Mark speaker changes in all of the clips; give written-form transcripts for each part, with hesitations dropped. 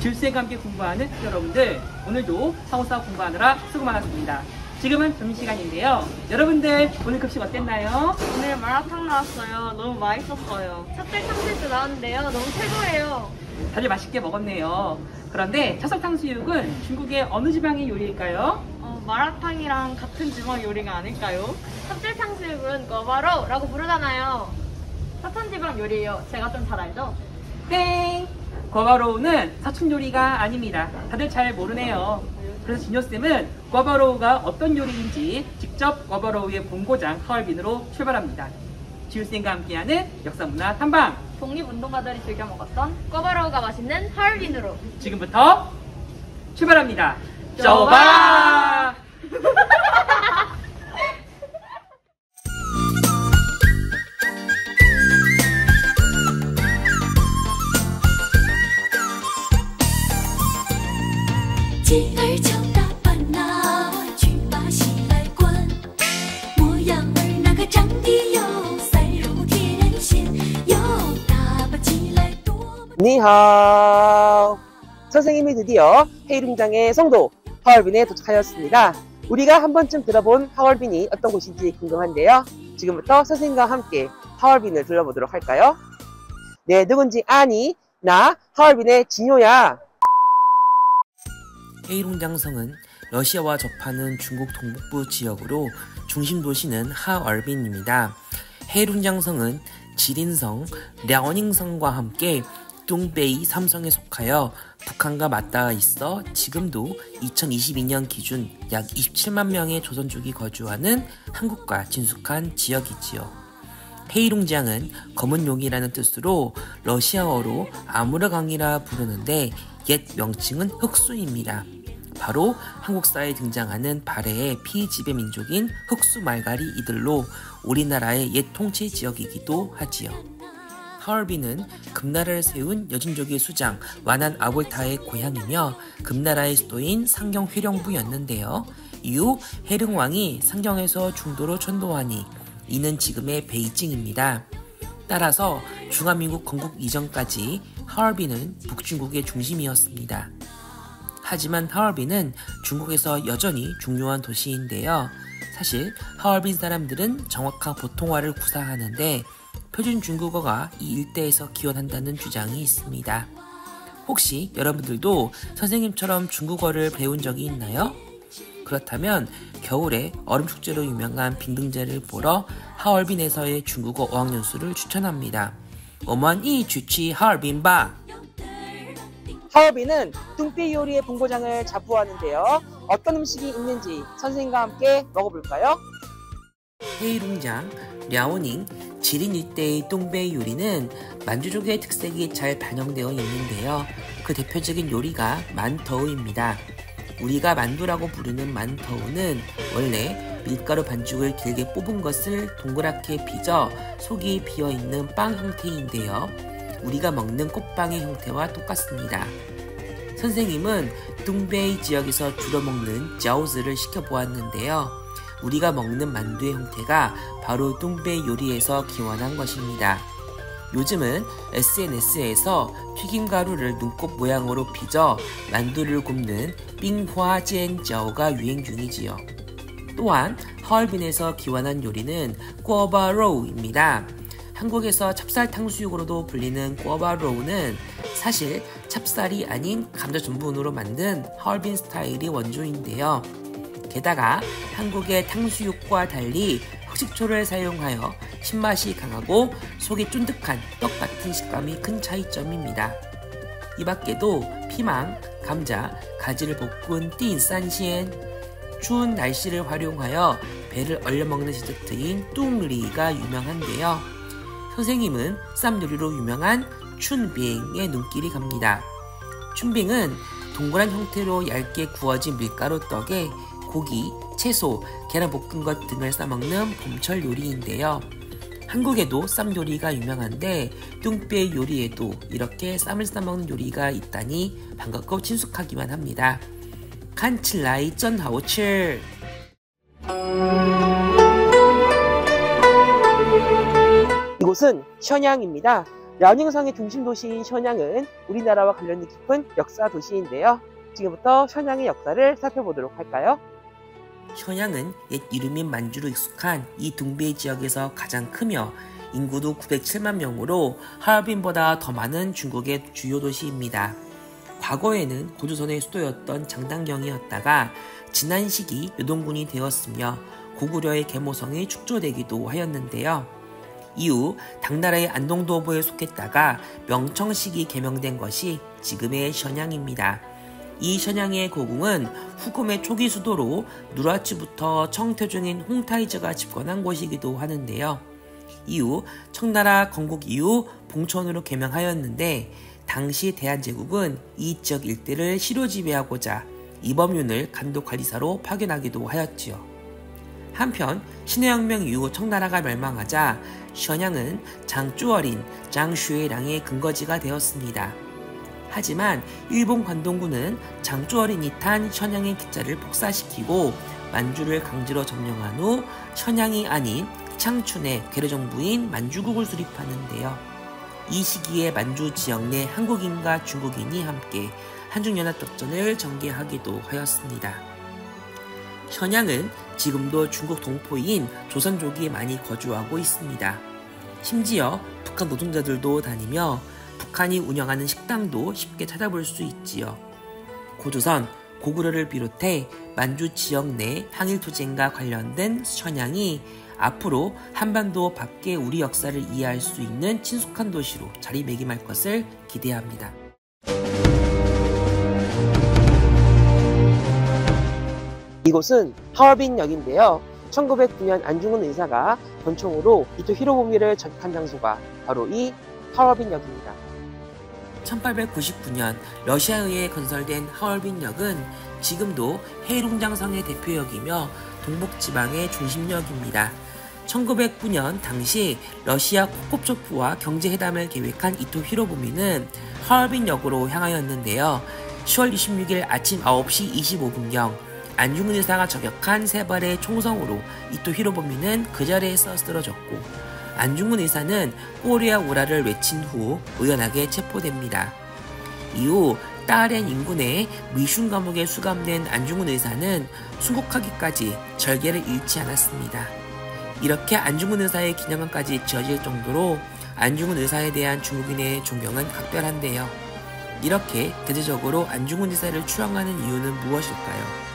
Speaker 1: 질수과 함께 공부하는 여러분들, 오늘도 사고사 공부하느라 수고 많았습니다. 지금은 점심시간인데요. 여러분들 오늘 급식 어땠나요?
Speaker 2: 오늘 마라탕 나왔어요. 너무 맛있었어요. 찹쌀탕수육도 나왔는데요. 너무 최고예요.
Speaker 1: 다들 맛있게 먹었네요. 그런데 찹쌀탕수육은 중국의 어느 지방의 요리일까요?
Speaker 2: 마라탕이랑 같은 지방 요리가 아닐까요? 찹쌀탕수육은 꿔바로우라고 부르잖아요. 사천지방 요리예요. 제가 좀 잘 알죠?
Speaker 1: 땡! 꿔바로우는 사촌 요리가 아닙니다. 다들 잘 모르네요. 그래서 진효쌤은 꿔바로우가 어떤 요리인지 직접 꿔바로우의 본고장 하얼빈으로 출발합니다. 지효쌤과 함께하는 역사문화 탐방!
Speaker 2: 독립운동가들이 즐겨 먹었던 꿔바로우가 맛있는 하얼빈으로
Speaker 1: 지금부터 출발합니다. 쪼바!
Speaker 3: 니하오. 선생님이 드디어 헤이룽장의 성도 하얼빈에 도착하였습니다. 우리가 한 번쯤 들어본 하얼빈이 어떤 곳인지 궁금한데요. 지금부터 선생님과 함께 하얼빈을 둘러보도록 할까요? 네, 누군지 아니? 나 하얼빈의 진효야.
Speaker 4: 헤이룽장성은 러시아와 접하는 중국 동북부 지역으로 중심 도시는 하얼빈입니다. 헤이룽장성은 지린성, 랴오닝성과 함께 뚱베이 3성에 속하여 북한과 맞닿아 있어 지금도 2022년 기준 약 27만 명의 조선족이 거주하는 한국과 친숙한 지역이지요. 헤이룽장은 검은 용이라는 뜻으로 러시아어로 아무르강이라 부르는데 옛 명칭은 흑수입니다. 바로 한국사에 등장하는 발해의 피지배 민족인 흑수 말갈이 이들로 우리나라의 옛 통치 지역이기도 하지요. 하얼빈은 금나라를 세운 여진족의 수장 완한 아볼타의 고향이며 금나라의 수도인 상경 회령부였는데요. 이후 해릉왕이 상경에서 중도로 천도하니 이는 지금의 베이징입니다. 따라서 중화민국 건국 이전까지 하얼빈은 북중국의 중심이었습니다. 하지만 하얼빈은 중국에서 여전히 중요한 도시인데요. 사실 하얼빈 사람들은 정확한 보통화를 구사하는데 표준 중국어가 이 일대에서 기원한다는 주장이 있습니다. 혹시 여러분들도 선생님처럼 중국어를 배운 적이 있나요? 그렇다면 겨울에 얼음축제로 유명한 빙등제를 보러 하얼빈에서의 중국어 어학연수를 추천합니다. 我们一起去 하얼빈吧!
Speaker 3: 하얼빈은 뚱베이 요리의 본고장을 자부하는데요. 어떤 음식이 있는지 선생님과 함께 먹어볼까요?
Speaker 4: 헤이룽장, 랴오닝, 지린 일대의 뚱베이 요리는 만주족의 특색이 잘 반영되어 있는데요. 그 대표적인 요리가 만터우입니다. 우리가 만두라고 부르는 만터우는 원래 밀가루 반죽을 길게 뽑은 것을 동그랗게 빚어 속이 비어있는 빵 형태인데요. 우리가 먹는 꽃빵의 형태와 똑같습니다. 선생님은 뚱베이 지역에서 주로 먹는 짜오즈를 시켜보았는데요. 우리가 먹는 만두의 형태가 바로 뚱베이 요리에서 기원한 것입니다. 요즘은 SNS에서 튀김가루를 눈꽃 모양으로 빚어 만두를 굽는 빙화젠짜오가 유행 중이지요. 또한 하얼빈에서 기원한 요리는 꿔바로우입니다. 한국에서 찹쌀 탕수육으로도 불리는 꿔바로우는 사실 찹쌀이 아닌 감자 전분으로 만든 하얼빈 스타일이 원조인데요. 게다가 한국의 탕수육과 달리 흑식초를 사용하여 신맛이 강하고 속이 쫀득한 떡 같은 식감이 큰 차이점입니다. 이 밖에도 피망, 감자, 가지를 볶은 띵산시엔, 추운 날씨를 활용하여 배를 얼려먹는 디저트인 뚱리가 유명한데요. 선생님은 쌈 요리로 유명한 춘빙의 눈길이 갑니다. 춘빙은 동그란 형태로 얇게 구워진 밀가루 떡에 고기, 채소, 계란 볶은 것 등을 싸먹는 봄철 요리인데요. 한국에도 쌈 요리가 유명한데 뚱베이 요리에도 이렇게 쌈을 싸먹는 요리가 있다니 반갑고 친숙하기만 합니다. 칸칠라이 쩐하오칠.
Speaker 3: 이곳은 션양입니다. 랴오닝성의 중심 도시인 션양은 우리나라와 관련이 깊은 역사 도시인데요. 지금부터 션양의 역사를 살펴보도록 할까요?
Speaker 4: 션양은 옛 이름인 만주로 익숙한 이 동베이 지역에서 가장 크며 인구도 907만 명으로 하얼빈보다 더 많은 중국의 주요 도시입니다. 과거에는 고조선의 수도였던 장당경이었다가 지난 시기 요동군이 되었으며 고구려의 계모성이 축조되기도 하였는데요. 이후 당나라의 안동도보에 속했다가 명청시기 개명된 것이 지금의 션양입니다. 이 션양의 고궁은 후금의 초기 수도로 누라치부터 청태종인 홍타이즈가 집권한 곳이기도 하는데요. 이후 청나라 건국 이후 봉천으로 개명하였는데 당시 대한제국은 이 지역 일대를 시로 지배하고자 이범윤을 감독관리사로 파견하기도 하였지요. 한편 신해혁명 이후 청나라가 멸망하자 션양은 장쭈어린 장슈에랑의 근거지가 되었습니다. 하지만 일본 관동군은 장쭈어린이 탄 션양의 기차를 폭사시키고 만주를 강제로 점령한 후 션양이 아닌 창춘의 괴뢰정부인 만주국을 수립하는데요. 이 시기에 만주 지역 내 한국인과 중국인이 함께 한중연합작전을 전개하기도 하였습니다. 션양은 지금도 중국 동포인 조선족이 많이 거주하고 있습니다. 심지어 북한 노동자들도 다니며 북한이 운영하는 식당도 쉽게 찾아볼 수 있지요. 고조선, 고구려를 비롯해 만주 지역 내 항일투쟁과 관련된 션양이 앞으로 한반도 밖의 우리 역사를 이해할 수 있는 친숙한 도시로 자리매김할 것을 기대합니다.
Speaker 3: 이곳은 하얼빈역인데요. 1909년 안중근 의사가 권총으로 이토 히로부미를 저격한 장소가 바로 이 하얼빈역입니다.
Speaker 4: 1899년 러시아에 의해 건설된 하얼빈역은 지금도 헤이룽장성의 대표역이며 동북지방의 중심역입니다. 1909년 당시 러시아 코kop초프와 경제회담을 계획한 이토 히로부미는 하얼빈역으로 향하였는데요. 10월 26일 아침 9시 25분경 안중근 의사가 저격한 3발의 총성으로 이토 히로부미는 그 자리에서 쓰러졌고 안중근 의사는 꼬리아 오라를 외친 후 의연하게 체포됩니다. 이후 따렌 인근의 미슌 감옥에 수감된 안중근 의사는 순국하기까지 절개를 잃지 않았습니다. 이렇게 안중근 의사의 기념관까지 지어질 정도로 안중근 의사에 대한 중국인의 존경은 각별한데요. 이렇게 대대적으로 안중근 의사를 추앙하는 이유는 무엇일까요?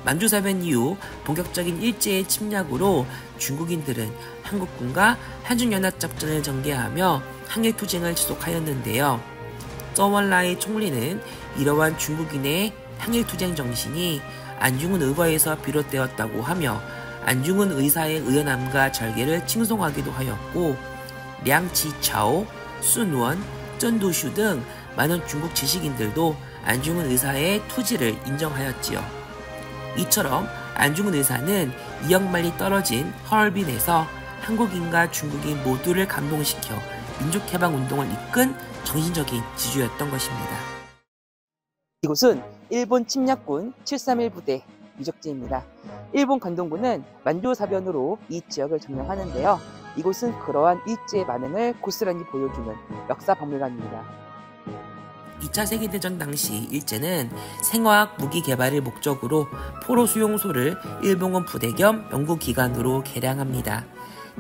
Speaker 4: 만주사변 이후 본격적인 일제의 침략으로 중국인들은 한국군과 한중연합작전을 전개하며 항일투쟁을 지속하였는데요. 쩌원라이 총리는 이러한 중국인의 항일투쟁 정신이 안중근 의거에서 비롯되었다고 하며 안중근 의사의 의연함과 절개를 칭송하기도 하였고 량치차오, 순원, 전두슈 등 많은 중국 지식인들도 안중근 의사의 투지를 인정하였지요. 이처럼 안중근 의사는 2억 마일이 떨어진 하얼빈에서 한국인과 중국인 모두를 감동시켜 민족해방운동을 이끈 정신적인 지주였던 것입니다.
Speaker 3: 이곳은 일본 침략군 731 부대 유적지입니다. 일본 관동군은 만주사변으로 이 지역을 점령하는데요. 이곳은 그러한 일제의 만행을 고스란히 보여주는 역사박물관입니다.
Speaker 4: 2차 세계대전 당시 일제는 생화학 무기 개발을 목적으로 포로 수용소를 일본군 부대 겸 연구기관으로 개량합니다.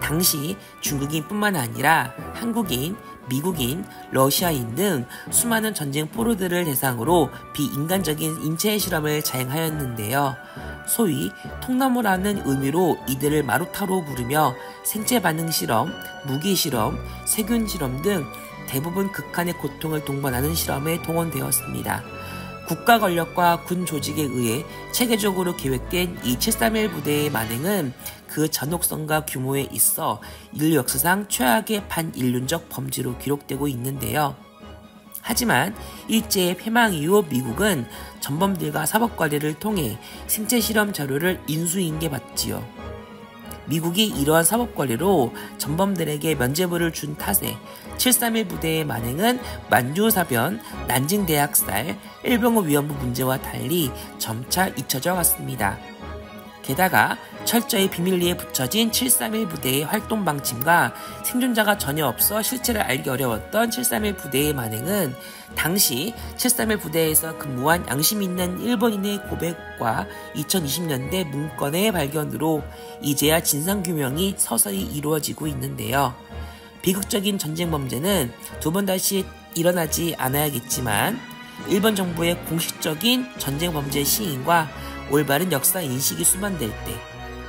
Speaker 4: 당시 중국인뿐만 아니라 한국인, 미국인, 러시아인 등 수많은 전쟁 포로들을 대상으로 비인간적인 인체 실험을 자행하였는데요. 소위 통나무라는 의미로 이들을 마루타로 부르며 생체 반응 실험, 무기 실험, 세균 실험 등 대부분 극한의 고통을 동반하는 실험에 동원되었습니다. 국가 권력과 군 조직에 의해 체계적으로 계획된 이 731 부대의 만행은 그 잔혹성과 규모에 있어 인류 역사상 최악의 반인륜적 범죄로 기록되고 있는데요. 하지만 일제의 패망 이후 미국은 전범들과 사법관리를 통해 생체 실험 자료를 인수인계받지요. 미국이 이러한 사법관리로 전범들에게 면죄부를 준 탓에 731 부대의 만행은 만주사변, 난징대학살, 일병호 위안부 문제와 달리 점차 잊혀져 갔습니다. 게다가 철저히 비밀리에 붙여진 731 부대의 활동 방침과 생존자가 전혀 없어 실체를 알기 어려웠던 731 부대의 만행은 당시 731 부대에서 근무한 양심 있는 일본인의 고백과 2020년대 문건의 발견으로 이제야 진상규명이 서서히 이루어지고 있는데요. 비극적인 전쟁 범죄는 두 번 다시 일어나지 않아야겠지만 일본 정부의 공식적인 전쟁 범죄 시인과 올바른 역사 인식이 수반될 때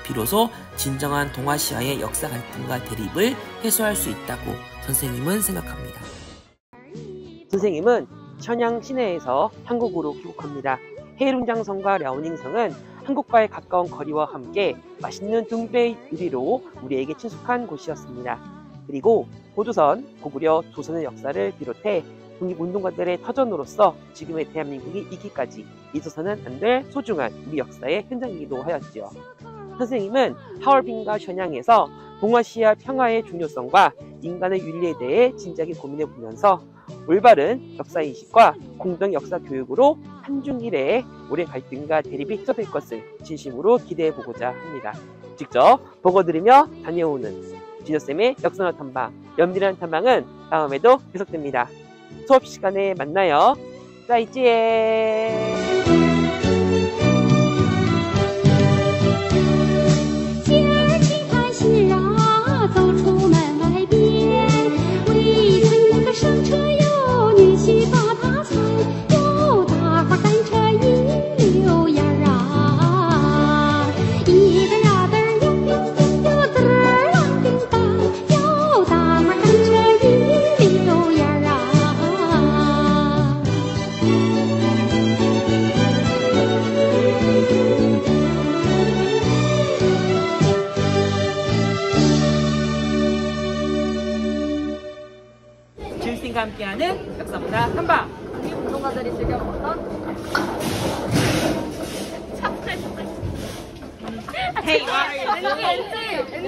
Speaker 4: 비로소 진정한 동아시아의 역사 갈등과 대립을 해소할 수 있다고 선생님은 생각합니다.
Speaker 3: 선생님은 천양 시내에서 한국으로 귀국합니다. 헤이룽장성과 랴오닝성은 한국과의 가까운 거리와 함께 맛있는 둥베이 요리로 우리에게 친숙한 곳이었습니다. 그리고 고조선, 고구려, 조선의 역사를 비롯해 독립운동가들의 터전으로서 지금의 대한민국이 있기까지 있어서는 안 될 소중한 우리 역사의 현장이기도 하였지요. 선생님은 하얼빈과 션양에서 동아시아 평화의 중요성과 인간의 윤리에 대해 진지하게 고민해 보면서 올바른 역사인식과 공정 역사 교육으로 한중일의 오랜 갈등과 대립이 해소될 것을 진심으로 기대해 보고자 합니다. 직접 보고 들으며 다녀오는 진호쌤의 역사너 탐방, 연밀한 탐방은 다음에도 계속됩니다. 수업 시간에 만나요. 再见。
Speaker 1: 지훈쌤과 함께하는 역사문화 탐방.
Speaker 2: 우리 운동가들이 즐겨 먹던 차트. 헤이, 왠지